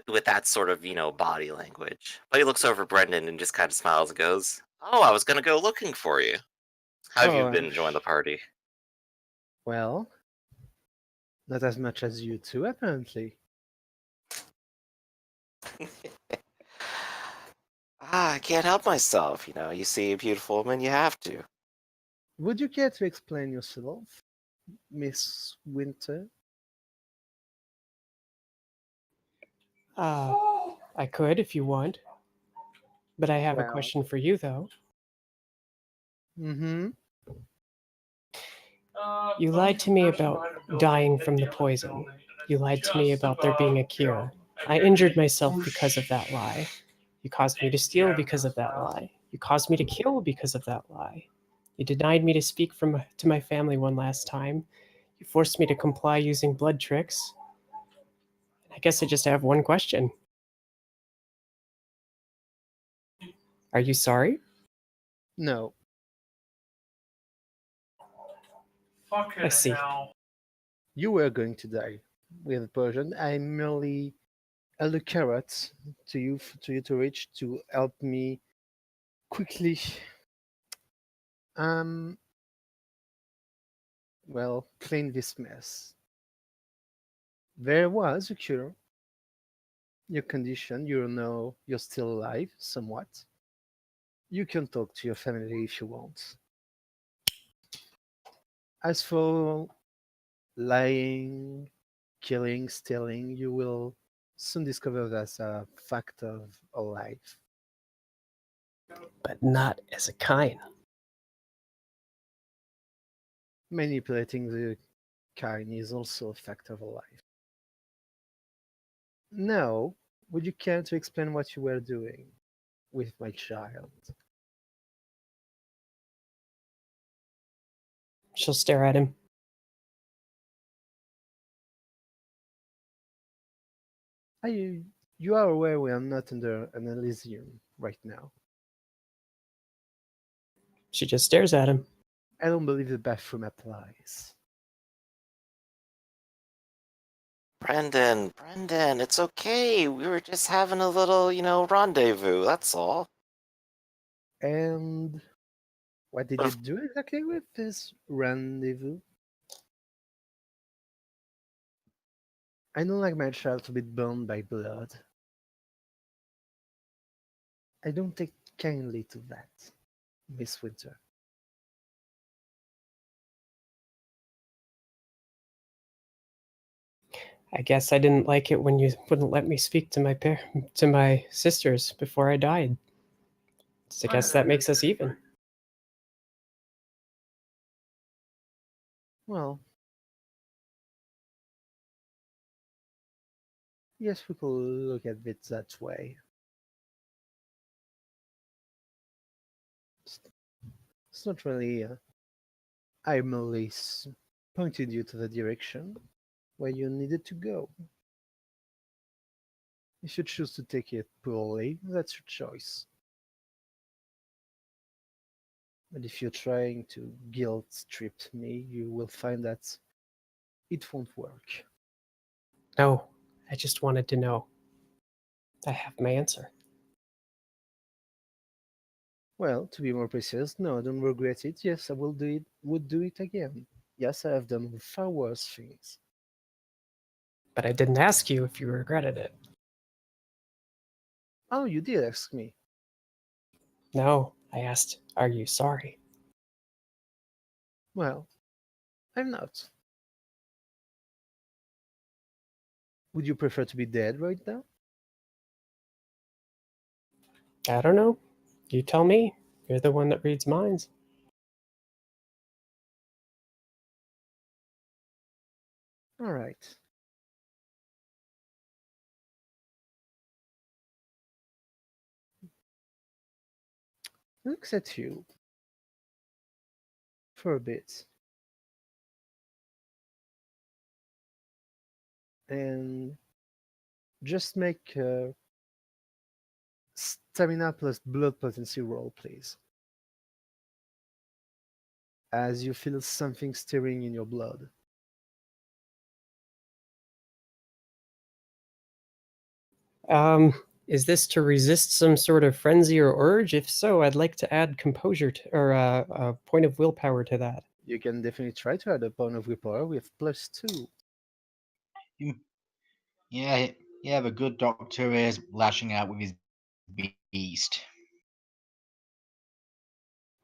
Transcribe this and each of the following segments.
with that sort of, body language. But he looks over Brendan and just kind of smiles and goes, "Oh, I was gonna go looking for you. How have you Oh, been enjoying the party?" well, not as much as you two, apparently. I can't help myself. You see a beautiful woman, you have to. Would you care to explain yourself, Miss Winter? Uh, I could if you want, but I have a Well, question for you, though. mm-hmm. You lied to me about dying from the poison. You lied to me about there being a cure. I injured myself because of that lie. You caused me to steal because of that lie. You caused me to kill because of that lie. You denied me to speak to my family one last time. You forced me to comply using blood tricks. I guess I just have one question. Are you sorry? No. I see. You were going to die with a poison. I merely held a carrot to you to reach to help me quickly. Um, well, clean this mess. There was a cure. Your condition, you know, you're still alive, somewhat. You can talk to your family if you want. As for lying, killing, stealing, you will soon discover that's a fact of a life. But not as a kind. Manipulating the kind is also a fact of a life. Now, would you care to explain what you were doing with my child? She'll stare at him. You are aware we are not under an Elysium right now. She just stares at him. I don't believe the bathroom applies. Brendan, it's okay. We were just having a little, rendezvous. That's all. And what did But you of do exactly with this rendezvous? I don't like my child to be burned by blood. I don't take kindly to that, Miss Winter. I guess I didn't like it when you wouldn't let me speak to to my sisters before I died. So I guess that makes us even. Well, yes, we could look at it that way. It's, it's not really. I merely pointed you to the direction where you needed to go. If you choose to take it poorly, that's your choice. But if you're trying to guilt trip me, you will find that it won't work. No, I just wanted to know. I have my answer. Well, to be more precise, no, I don't regret it. Yes, I will do it. Would do it again. Yes, I have done far worse things. But I didn't ask you if you regretted it. Oh, you did ask me. No, I asked, are you sorry? Well, I'm not. Would you prefer to be dead right now? I don't know. You tell me. You're the one that reads minds. All right. Looks at you for a bit, and just make a stamina plus blood potency roll, please. As you feel something stirring in your blood. Is this to resist some sort of frenzy or urge? If so, I'd like to add composure or a point of willpower to that. You can definitely try to add a point of willpower with +2. You- Yeah, yeah, the good doctor is lashing out with his beast.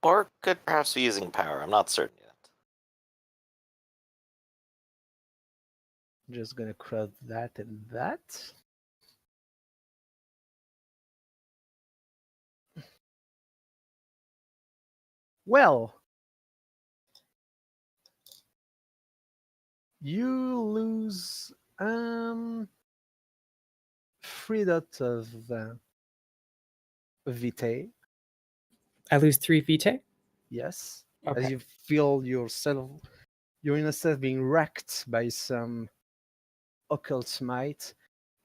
Or could perhaps be using power. I'm not certain yet. Just gonna crowd that and that. Well, you lose 3 dots of vitae. I lose 3 vitae. Yes, as Okay. you feel yourself, you're in a state of being racked by some occult smite,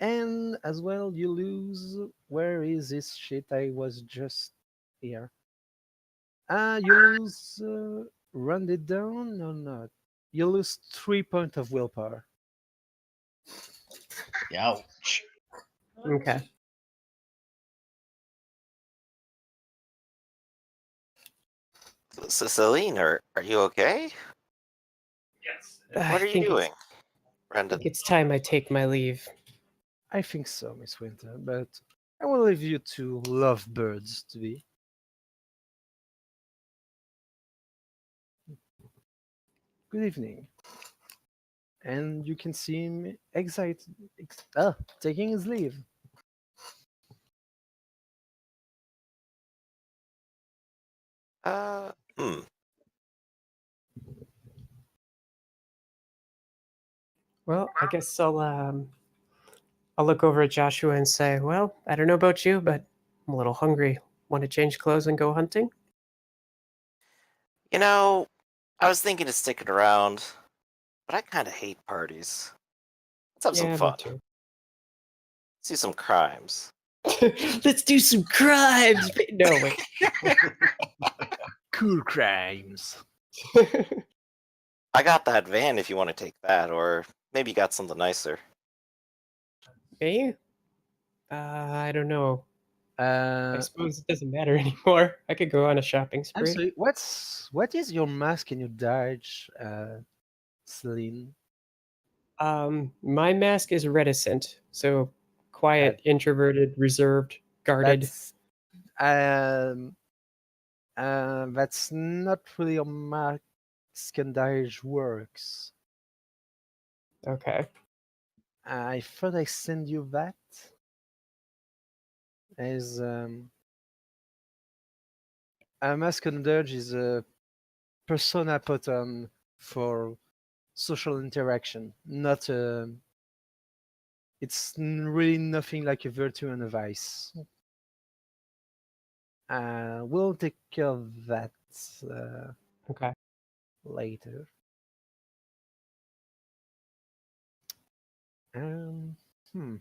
and as well you lose. Where is this shit? I was just here. You lose. Run it down or not? You lose 3 points of willpower. Ouch. Okay. Celine, are you okay? I What are you think doing, I think Brendan? it's time I take my leave. I think so, Miss Winter, but I will leave you to love birds to be. Good evening. And you can see him excited, taking his leave. Uh, hmm. Well, I guess I'll look over at Joshua and say, "Well, I don't know about you, but I'm a little hungry. Want to change clothes and go hunting?" You know, I was thinking of sticking around, but I kind of hate parties. Let's have some Yeah, me fun. too. Let's do some crimes. Let's do some crimes. No, wait. Cool crimes. I got that van if you want to take that, or maybe you got something nicer. Me? I don't know. I Uh, suppose it doesn't matter anymore. I could go on a shopping I'm spree. sorry. What is your mask and your dodge, Celine? My mask is reticent, so That quiet, introverted, reserved, guarded. that's that's not really how mask and dodge works. Okay. I thought I sent you that as a mask and dodge is a persona put on for social interaction, not a. It's really nothing like a virtue and a vice. We'll take care of that uh, Okay. later. Um, hmm.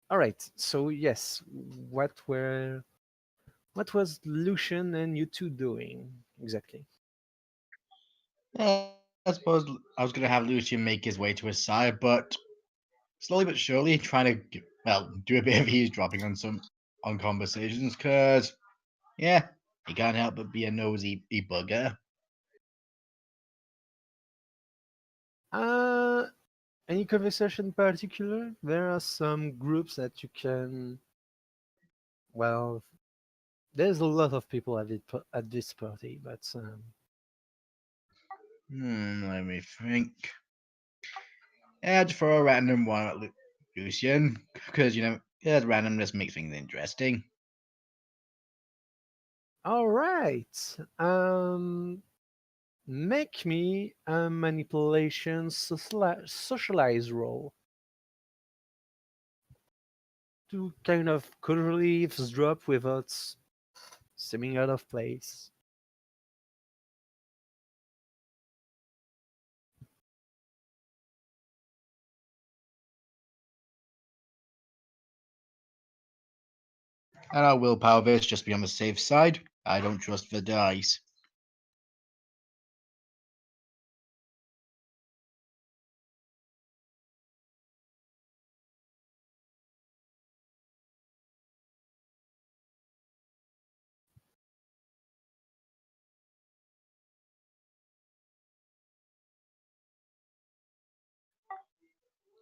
All right. So yes, what was Lucian and you two doing exactly? I suppose I was going to have Lucian make his way to his side, but slowly but surely trying to do a bit of eavesdropping on conversations, because yeah, he can't help but be a nosy bugger. Uh, any conversation in particular? There are some groups that you can. Well, there's a lot of people at this party, but Let me think. Yeah, just throw a random one at Lucian, because yeah, randomness makes things interesting. all right. Make me a manipulation socialize roll to kind of casually eavesdrop without seeming out of place. And our willpower base just be on the safe side. I don't trust the dice.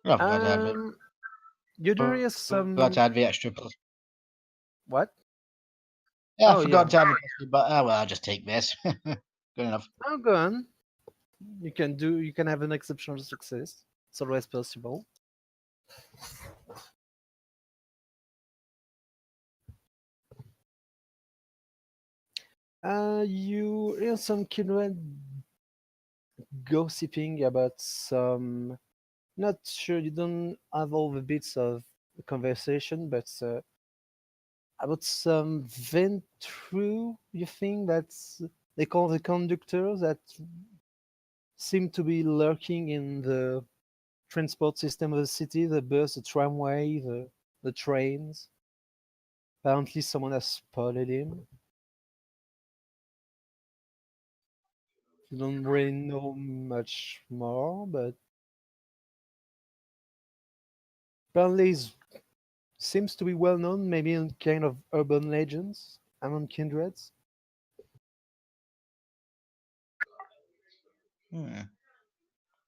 I forgot to have it. You notice Forgot some to add the extra plus. what? Yeah, I Oh yeah. forgot to have the plus, but well, I'll just take this. Good enough. Oh, go on. You can do. You can have an exceptional success. It's always possible. You hear some kindred gossiping about some. Not sure. You don't have all the bits of the conversation, but about some Ventru. You think that's they call the conductors that seem to be lurking in the transport system of the city, the bus, the tramway, the trains. Apparently, someone has spotted him. You don't really know much more, but apparently he seems to be well known, maybe in kind of urban legends among kindreds. Hmm.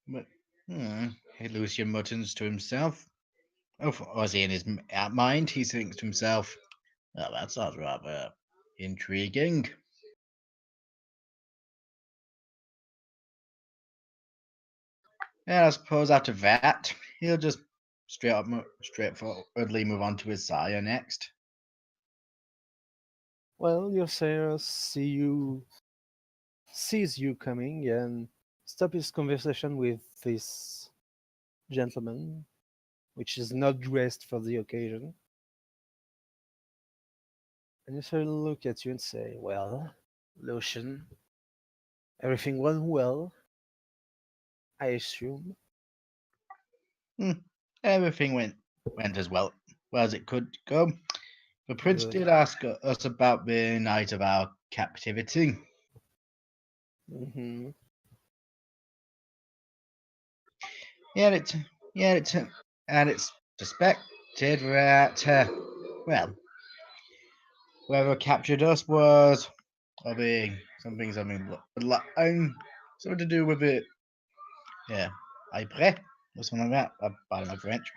But hey, Lucian mutters to himself. Oh, was he in his mind? He thinks to himself, "Well, that sounds rather intriguing." And I suppose after that, he'll just straightforwardly move on to his sire next. Well, your sailor sees you coming and stop his conversation with this gentleman, which is not dressed for the occasion. And your sailor look at you and say, "Well, Lucian, everything went well, I assume." Hmm. Everything went as well as it could go. The prince Good. did ask us about the night of our captivity. Hmm. Yet it, yet it, and it's suspected that, well, whoever captured us was of a something to do with it. Yeah, I pray or something like that. Pardon my French.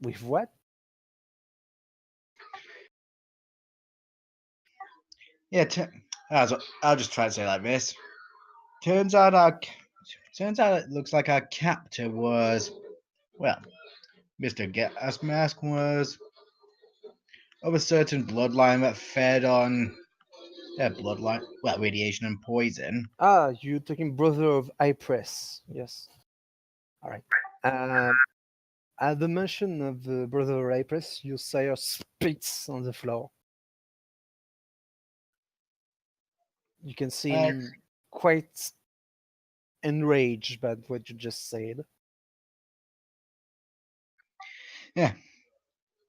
With what? Yeah, I'll just try to say it like this. Turns out our, turns out it looks like our captor was, well, Mr. Gas Mask was of a certain bloodline that fed on their bloodline, well, radiation and poison. Ah, you talking brother of Ipress. Yes. All right. Uh, at the mention of the brother of Ipress, your sire spits on the floor. You can see Uh, him quite enraged by what you just said. yeah,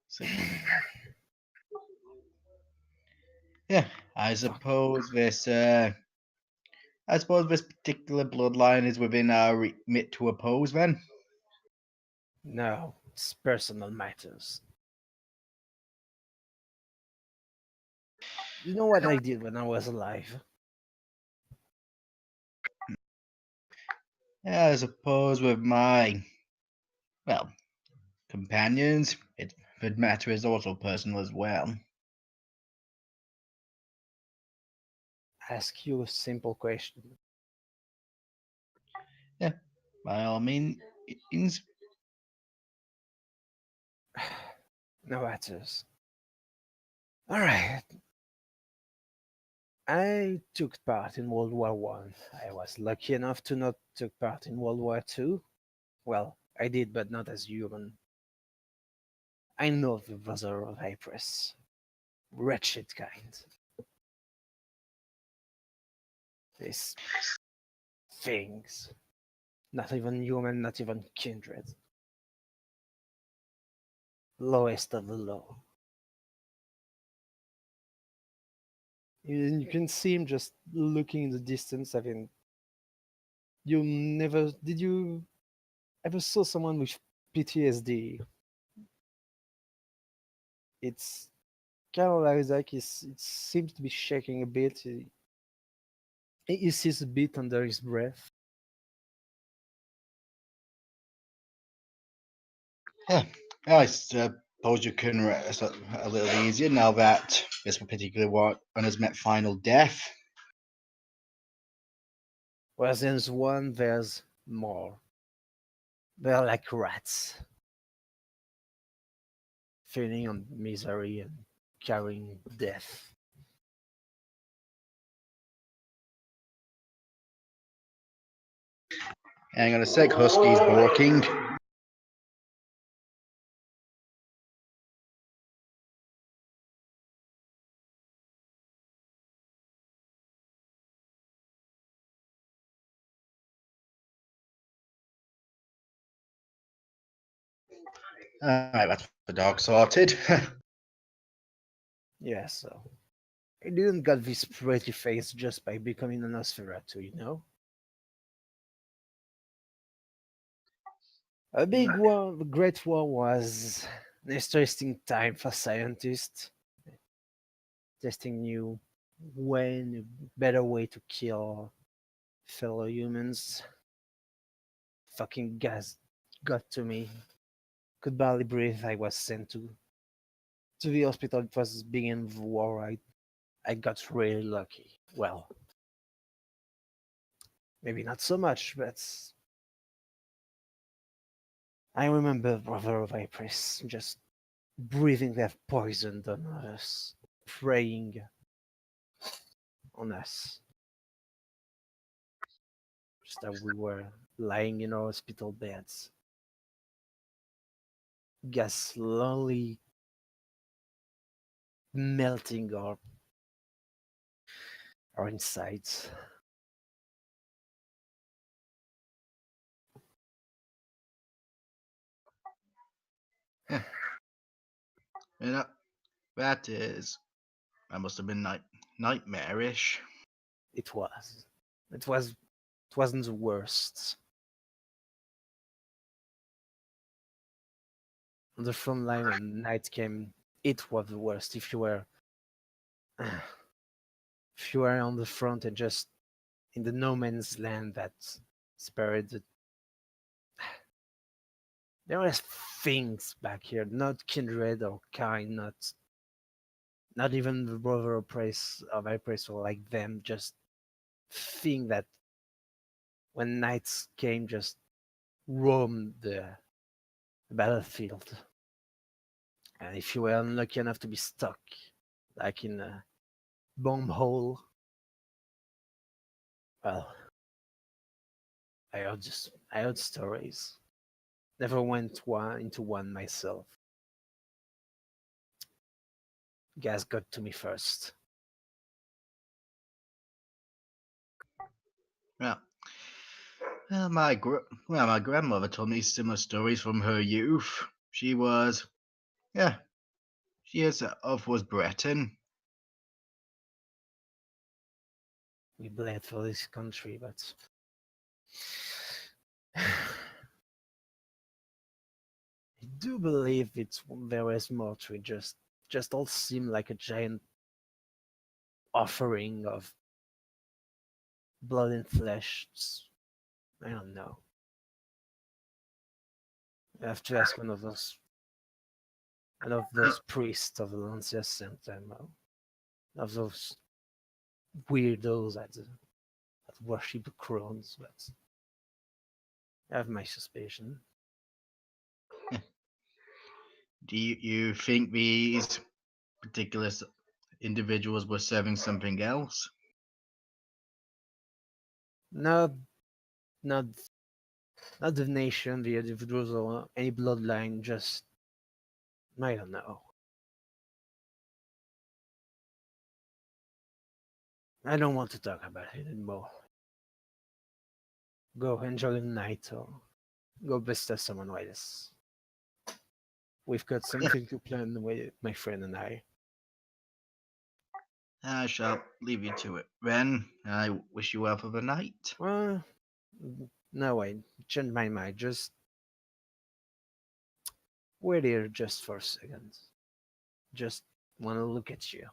so, yeah. I suppose this particular bloodline is within our remit to oppose. Then, No, it's personal matters. You know what I did when I was alive? yeah, I suppose with my, well, companions, the matter is also personal as well. Ask you a simple question. Yeah, by all means. No matters. All right. I took part in World War One. I was lucky enough to not take part in World War Two. Well, I did, but not as human. I know the brother of Cyprus. Wretched kind. These things. Not even human, not even kindred. Lowest of the low. You can see him just looking in the distance. I mean, you never did you ever saw someone with PTSD? It's kind of like it seems to be shaking a bit. He sees a bit under his breath. Yeah, I suppose you can rest a little easier now that this particular one has met final death. Whereas there's one, there's more. They're like rats, feeding on misery and carrying death. Hang on a sec, Husky's barking. Alright, that's the dog sorted. Yeah, so he didn't get this pretty face just by becoming an Nosferatu, you know? A big war, the Great War was an interesting time for scientists, testing new, better way to kill fellow humans. Fucking gas got to me. Could barely breathe. I was sent to the hospital. It was beginning of the war. I got really lucky. Well, maybe not so much, but I remember Brother of Cypress just breathing that poison on us, preying on us. Just that we were lying in our hospital beds. Gas slowly melting our insides. You know, that must have been nightmarish. It was. It was. It wasn't the worst. On the front line when night came, it was the worst. If you were on the front and just in the no man's land that separated, there were things back here, not kindred or kind, not even the brother of praise of Cypress or like them, just thing that when nights came just roamed the battlefield. And if you were unlucky enough to be stuck, like in a bomb hole, well, I heard stories. Never went into one myself. Gas got to me first. Yeah. My grandmother told me similar stories from her youth. She was, yeah, she is of was Breton. We bled for this country, but I do believe there was more to it. Just all seemed like a giant offering of blood and flesh. I don't know. I have to ask one of those priests of the Lancia Centemo, of those weirdos that worship the crones, but I have my suspicion. Do you think these particular individuals were serving something else? Not not not the nation, the individuals, or any bloodline. Just I don't know. I don't want to talk about it anymore. Go enjoy the night or go visit someone like this. We've got something to plan with my friend and I. I shall leave you to it. Then I wish you well for the night. Well, no, I changed my mind. Just wait here just for a second. Just want to look at you.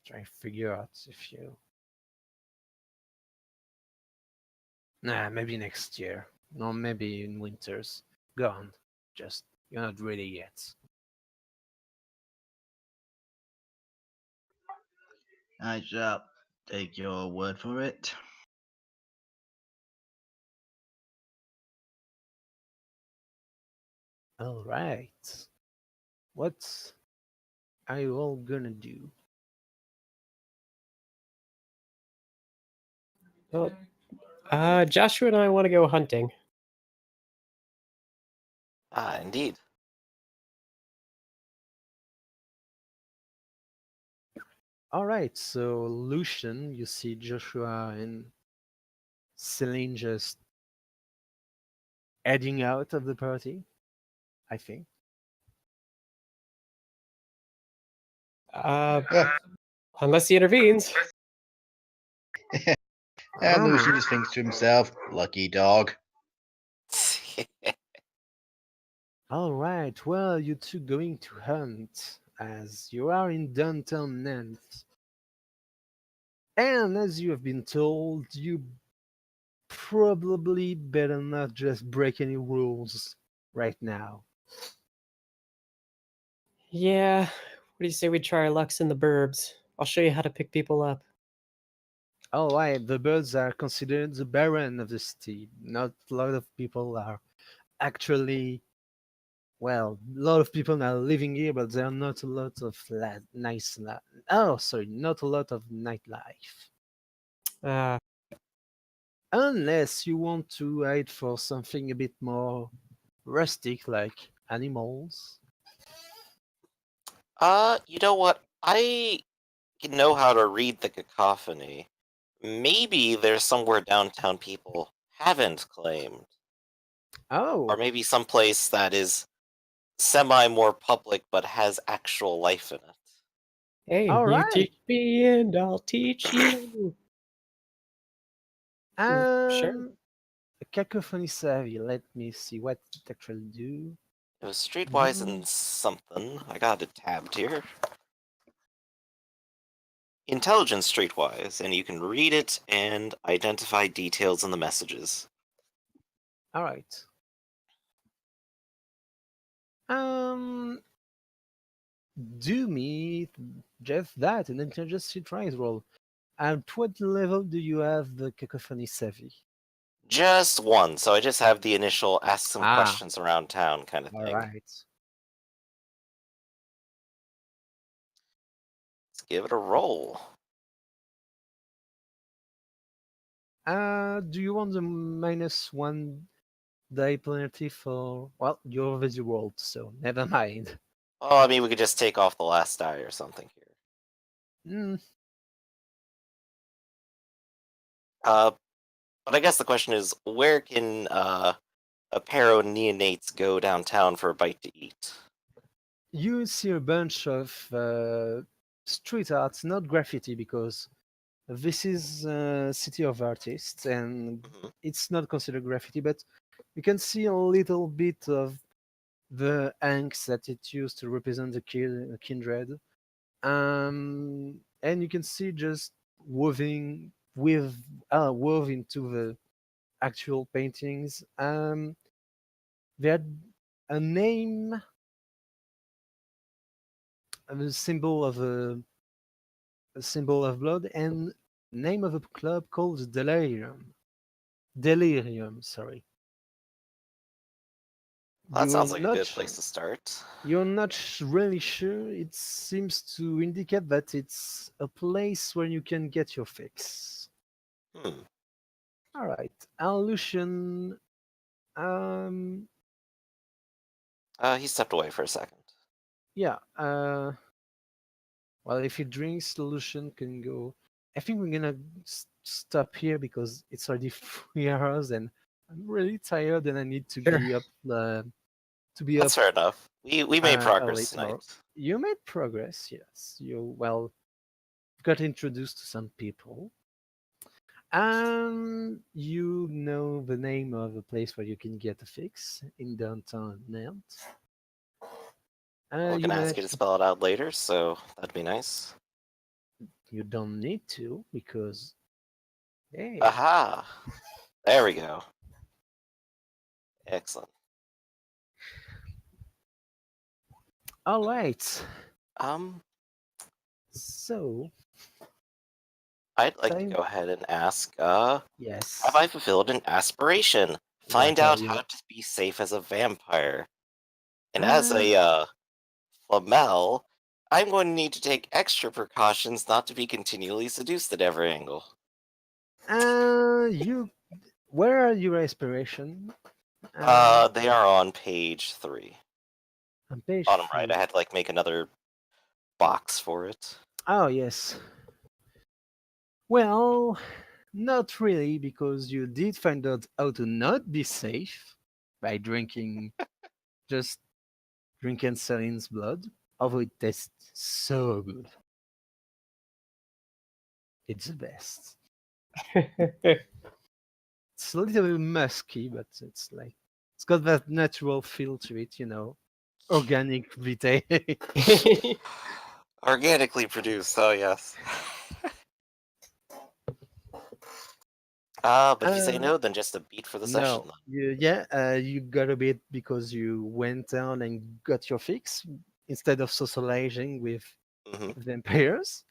Try to figure out if you. Nah, maybe next year. Or maybe in winters. Go on. Just you're not ready yet. I shall take your word for it. All right. What are you all gonna do? Well, Joshua and I want to go hunting. Ah, indeed. All right. So Lucian, you see Joshua and Celine just heading out of the party. I think. Uh, unless he intervenes. And Lucian just thinks to himself, lucky dog. All right. Well, you two going to hunt as you are in downtown Nantes. And as you have been told, you probably better not just break any rules right now. Yeah, what do you say we try our lucks in the burbs? I'll show you how to pick people up. All right, the birds are considered the baron of the city. Not a lot of people are actually, well, a lot of people are living here, but there are not a lot of not a lot of nightlife. Uh, Unless you want to hide for something a bit more rustic, like animals. You know what? I know how to read the cacophony. Maybe there's somewhere downtown people haven't claimed. Or Oh, maybe someplace that is semi more public but has actual life in hey, all you right. teach me and I'll teach you. Sure. Um, Cacophony savvy. Let me see what it actually do. it. It was streetwise Mm, and something. I got it tabbed here. Intelligence streetwise, and you can read it and identify details in the messages. all right. Um, do me just that, and then can just see tries roll. At what level do you have the cacophony savvy? Just one, so I just have the initial ask some Ah, questions around town kind of all thing. right. Let's give it a roll. Do you want the -1 die penalty for? Well, you already rolled, so never mind. Oh, I mean, we could just take off the last die or something here. Mm, Uh, but I guess the question is, where can a pair of neonates go downtown for a bite to eat? you see a bunch of street art, not graffiti, because this is a city of artists and Mhm. it's not considered graffiti, but you can see a little bit of the angst that it used to represent the kindred. And you can see just wove into the actual paintings. They had a name, a symbol of a symbol of blood, and name of a club called Delirium. Delirium, sorry. Well, that You're sounds like a not good place to start. really sure. It seems to indicate that it's a place where you can get your fix. Hmm. All right, Lucian. Um, He stepped away for a second. yeah. Well, if he drinks, Lucian can go. I think we're gonna stop here because it's already 3 hours and I'm really tired and I need to Sure. be up. To be up That's fair enough. We made early progress tomorrow. tonight. You made progress, yes. You got introduced to some people. You know the name of a place where you can get a fix in downtown Nantes. I was You gonna ask you to managed to. spell it out later, so that'd be nice. You don't need to because hey, Aha! There we go. Excellent. All right. Um, So, I'd like to time. go ahead and ask, have Yes. I fulfilled an aspiration? Find What are out you? how to be safe as a vampire. And as Uh, a, Flamel, I'm going to need to take extra precautions not to be continually seduced at every angle. you. Where are your aspiration? They are on page 3. On page Bottom right, 3. I had to, like, make another box for it. Oh, yes. Well, not really, because you did find out how to not be safe by just drinking Celine's blood, although it tastes so good. It's the best. It's a little bit musky, but it's got that natural feel to it, organic vitae. Organically produced, oh yes. But if you say uh, no, then just a beat for the session. no, you got a bit because you went down and got your fix instead of socializing with Hmm. vampires.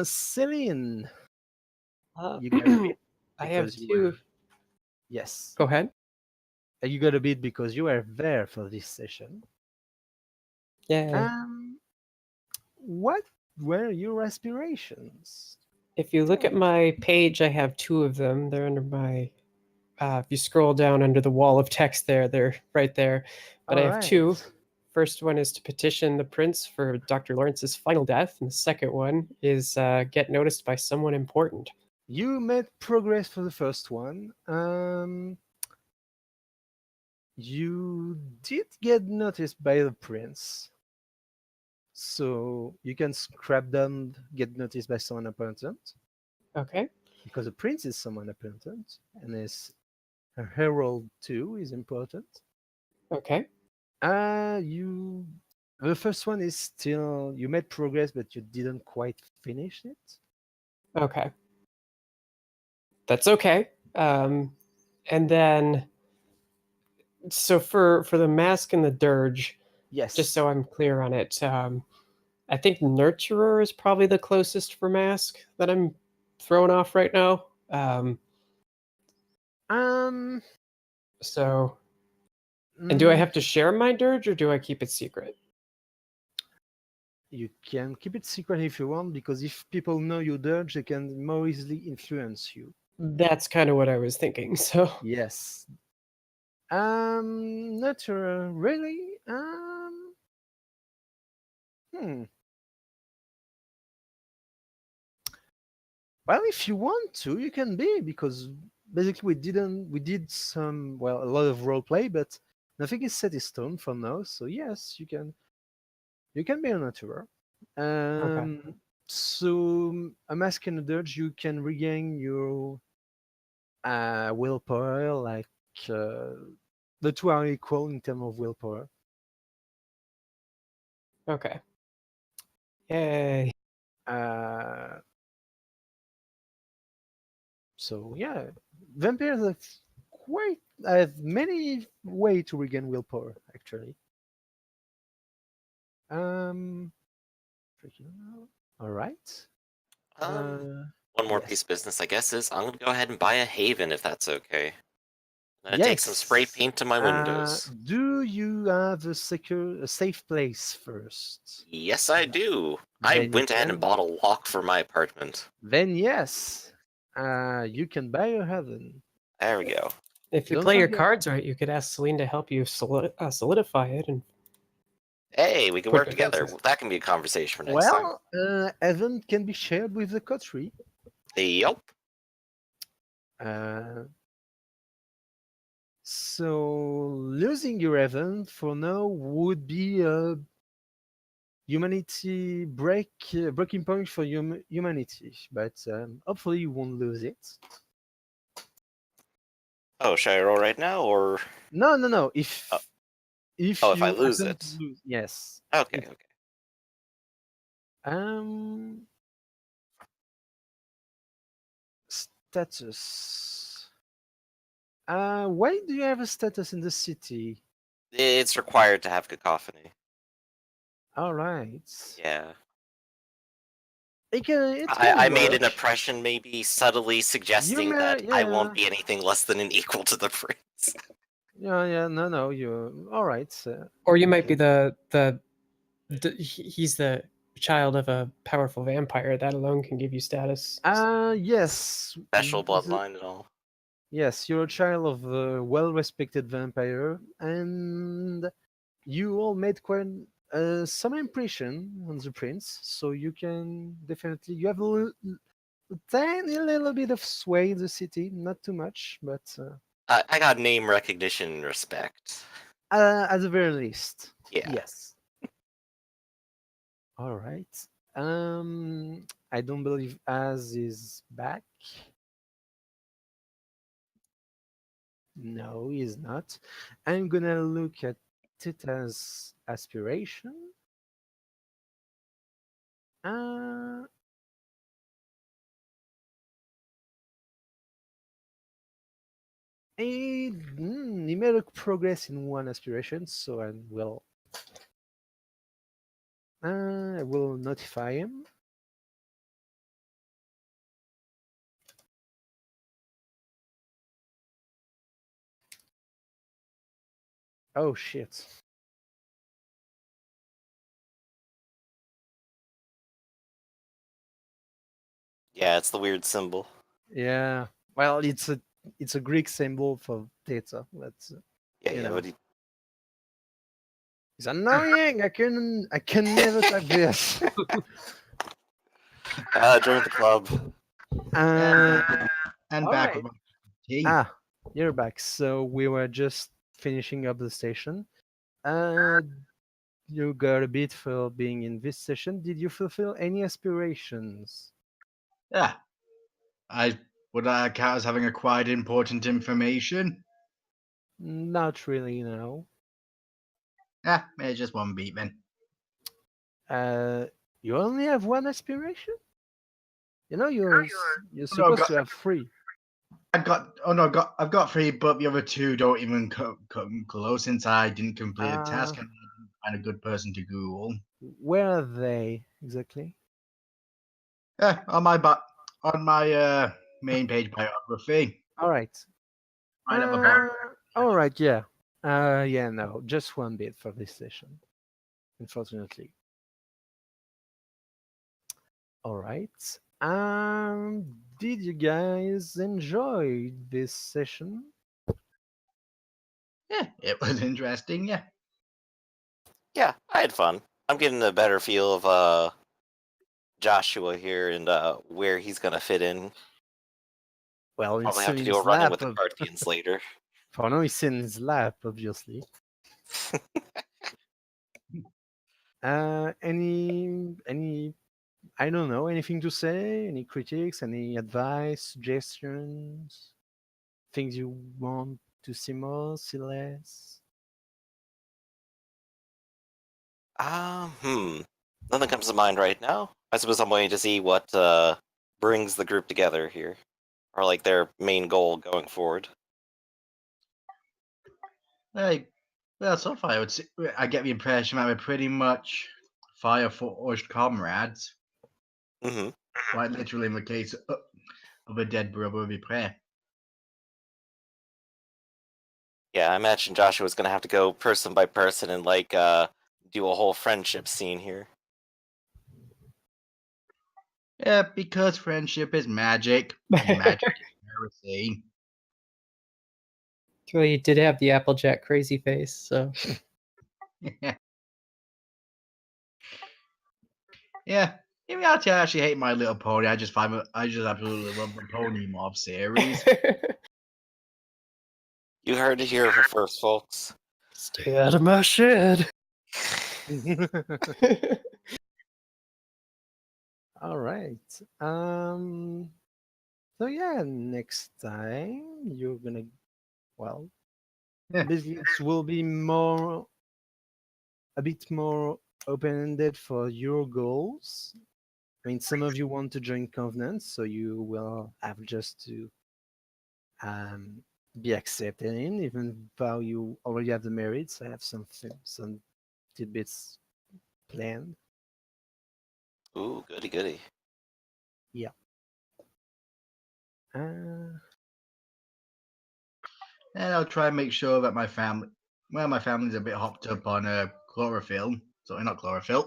Celine, Uh, you got a bit I have because you two. were yes, Go ahead. you got a bit because you were there for this session. Yeah. Um, what were your aspirations? If you look Tell at me. my page, I have two of them. They're under my. If you scroll down under the wall of text there, they're right there. But I All have two. right. First one is to petition the prince for Dr. Lawrence's final death, and the second one is get noticed by someone important. You made progress for the first one. You did get noticed by the prince, so you can scrap down get noticed by someone important Okay. because the prince is someone important, and his a herald too is important. Okay. You the first one is still you made progress, but you didn't quite finish it. Okay. That's okay. And then, so for the mask and the dirge, just Yes. so I'm clear on it, I think nurturer is probably the closest for mask that I'm throwing off right now. Um. So, and do I mm, have to share my dirge or do I keep it secret? you can keep it secret if you want, because if people know you dirge, they can more easily influence you. That's kind of what I was thinking. So, Yes. Not really. Hmm. Well, if you want to, you can be, because basically we did a lot of role play, but nothing is set in stone for now. So yes, you can be a natural. okay. So a mask and a dirge, you can regain your willpower, like uh, the two are equal in terms of willpower. Okay. Yay. Uh, so yeah, vampires have many way to regain willpower actually. Um, all right. Um, Uh, One more piece yes, of business, I guess, is I'm gonna go ahead and buy a Haven if that's okay. I'm gonna take some spray yes. paint to my windows. Do you have a safe place first? Yes, I do. I Then you went ahead and can. bought a lock for my apartment. Then yes, you can buy a heaven. There we go. If you Don't play your forget. cards right, you could ask Celine to help you solidify it and Hey, we can put work together. defenses. That can be a conversation for next time. Well, heaven can be shared with the coterie. Yup. Uh, so losing your heaven for now would be a humanity breaking point for humanity, but hopefully you won't lose it. Oh, should I roll right now, or No. oh, If if I you lose happen to it? lose, yes. Okay, If okay. um status. Why do you have a status in the city? It's required to have cacophony. All right. Yeah. It I, can I made an work. impression, maybe subtly You suggesting that may, I won't yeah, be anything less than an equal to the prince. yeah. No. You all right? Or you might be Okay. he's the child of a powerful vampire. That alone can give you status. Yes. Special bloodline and all. Yes, you're a child of a well-respected vampire, and you all made quite some impression on the prince. So you can definitely you have a tiny little bit of sway in the city, not too much, but I got name recognition and respect. at the very least, Yeah. yes. All right. I don't believe Az is back. No, he's not. I'm gonna look at Tita's aspiration. Uh, he made a progress in one aspiration, so I will notify him. Oh shit. Yeah, it's the weird symbol. Yeah. Well, it's a Greek symbol for Theta. That's Yeah, you yeah, know. but It's annoying. I can never type this. join the club. And uh, and all back with right. my tea. Ah, you're back. So we were just finishing up the station. Uh, you got a bit for being in this session. Did you fulfill any aspirations? Yeah. I would I count as having acquired important information? Not really, no. Yeah, maybe just one beat then. Uh, you only have one aspiration? You know, you're Oh, no, supposed to have three. I've got three, but the other two don't even come close since I didn't complete a Uh, task and I didn't find a good person to Google. where are they exactly? Yeah, on my main page biography, All right. right at the bottom. All right. Yeah. Yeah. No, just one bit for this session, unfortunately. All right. Did you guys enjoy this session? Yeah, it was interesting. Yeah, Yeah, I had fun. I'm getting a better feel of Joshua here and where he's gonna fit in. Well, Probably it's have in to do a his run-in lap. with the Carthians later. For now, it's in his lap, obviously. Any I don't know, anything to say? Any critiques? Any advice, suggestions? Things you want to see more, see less? Hmm. Nothing comes to mind right now. I suppose I'm waiting to see what brings the group together here, or like their main goal going forward. like well, so far I get the impression that we're pretty much fire forged comrades. Hmm. Quite literally, in the case of a dead brother of prayer. Yeah, I imagine Joshua's gonna have to go person by person and like do a whole friendship scene here. Yeah, because friendship is magic, and magic is heresy. Well, he did have the Applejack crazy face, so Yeah. In reality, I actually hate My Little Pony. I just absolutely love the Pony Mob series. You heard it here first, folks. stay out of my shed. All right. So yeah, next time you're gonna well, Yeah. basically it will be a bit more open-ended for your goals. I mean, some of you want to join Covenant, so you will have just to um, be accepted in, even though you already have the merits. I have some tidbits planned. Ooh, goody goody. Yeah. And I'll try and make sure that my family's a bit hopped up on chlorophyll. Sorry, not chlorophyll.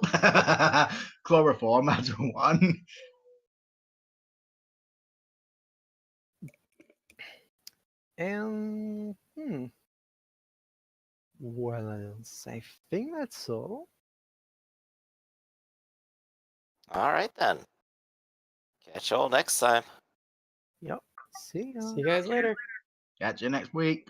Chloroform, that's one. And well, I think that's all. All right then. Catch you all next time. Yep. See ya. See you guys later. Catch you next week.